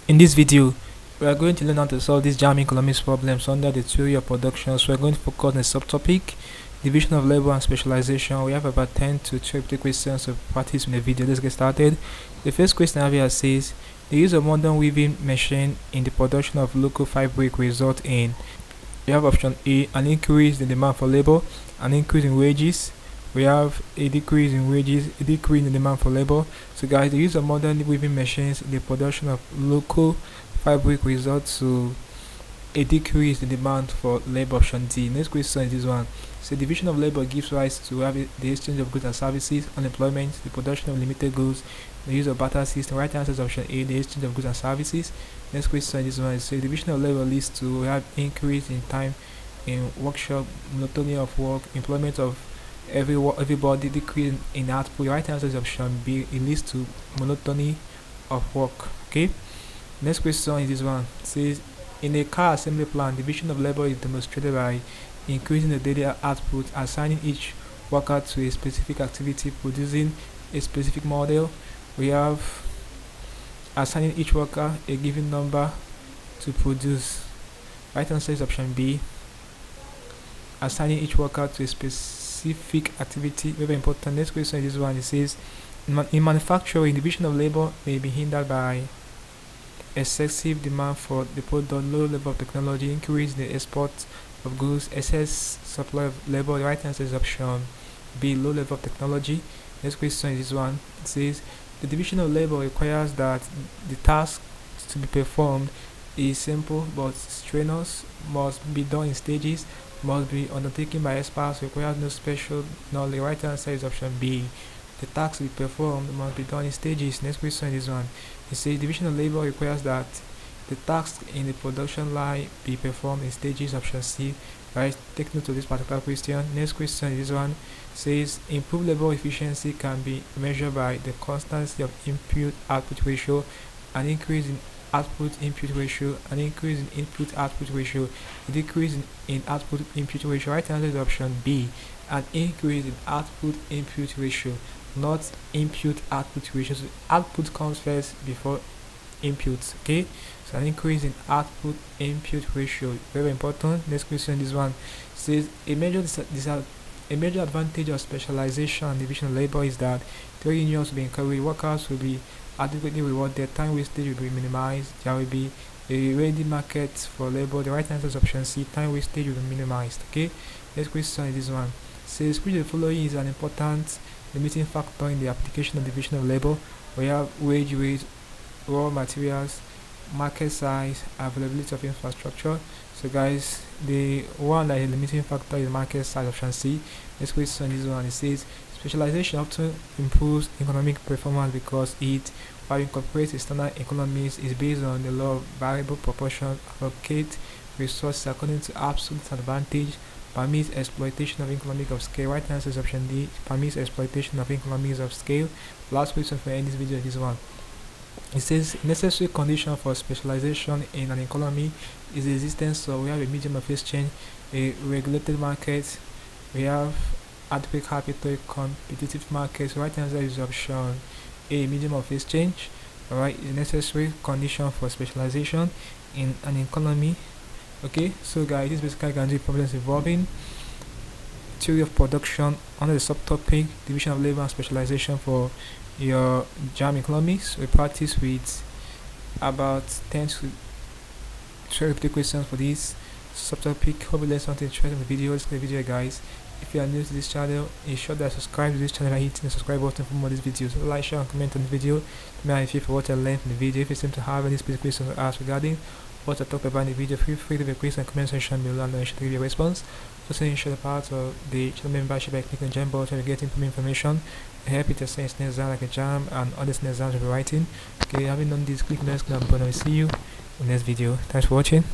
In this video, we are going to learn how to solve these JAMB economics problems under the theory of production. So we are going to focus on the subtopic, division of labor and specialization. We have about 10 to 12 questions to practice in the video. Let's get started. The first question I have here says, the use of modern weaving machine in the production of local fabric result in. We have option A, an increase in demand for labor, an increase in wages. We have a decrease in wages, a decrease in demand for labor. So guys, the use of modern weaving machines in the production of local fabric results to a decrease in demand for labor. Option D. Next question is this one. So division of labor gives rise to the exchange of goods and services, unemployment, the production of limited goods, the use of barter system. Right answer is option A, the exchange of goods and services. Next question is this one. So division of labor leads to increase in time in workshop, monotony of work, employment of everybody, decrease in output. Right answer is option B, it leads to monotony of work. Okay. Next question is this one. It says, in a car assembly plant, division of labor is demonstrated by increasing the daily output, assigning each worker to a specific activity, producing a specific model. We have assigning each worker a given number to produce. Right answer is option B, assigning each worker to a specific activity. Very important. Next question is this one. It says, in manufacturing, division of labor may be hindered by excessive demand for the product, low level of technology, increase in the export of goods, excess supply of labor. The right answer is option B, low level of technology. Next question is this one. It says, the division of labor requires that the task to be performed is simple but strenuous, must be done in stages, must be undertaken by experts, requires no special knowledge. The right answer is option B, the task to be performed must be done in stages. Next question is this one. It says division of labor requires that the task in the production line be performed in stages. Option C. Right, take note of this particular question. Next question is this one. It says improved labor efficiency can be measured by the constancy of input output ratio, an increase in output input ratio, an increase in input output ratio, a decrease in output input ratio. Right answer is option B, an increase in output input ratio, not input output ratio. So output comes first before input. Okay, so an increase in output input ratio, very important. Next question, this one says a major advantage of specialization and division of labor is that trade unions will be encouraged, workers will be adequately rewarded, time wastage will be minimized, there will be a ready market for labor. The right answer is option C, time wastage will be minimized. Okay, next question is this one. It says which of the following is an important limiting factor in the application of division of labor? We have wage rate, raw materials, market size, availability of infrastructure. So guys, the one that is limiting factor is market size, option C. Next question is one. It says specialization often improves economic performance because it, while incorporates external economies, is based on the law of variable proportion, allocate resources according to absolute advantage, permits exploitation of economic of scale. Right answer is option D, permits exploitation of economies of scale. Last question for this video is this one. It says necessary condition for specialization in an economy is the existence of, we have a medium of exchange, a regulated market, we have adequate capital, competitive markets. Right answer is option A, medium of exchange. Alright, a necessary condition for specialization in an economy. Okay, so guys, this basically can do problems involving theory of production under the subtopic division of labor and specialization for your JAMB economics. We practice with about 10 to 12 questions for this subtopic. Hope you learned something interesting in the video. Let's get the video, guys. If you are new to this channel, ensure that subscribe to this channel by hitting the subscribe button for more of these videos. So like, share, and comment on the video. Let me know if you for what I learned from the video. If you seem to have any specific questions to ask regarding what I talked about in the video, feel free to leave a question in the comment section below and I should give you a response. Also ensure the part of the channel membership by clicking the JAMB button to get information help you to say it's exam like a JAMB and other exams you'll be writing. Okay, having done this, click the next button and I'll see you in the next video. Thanks for watching.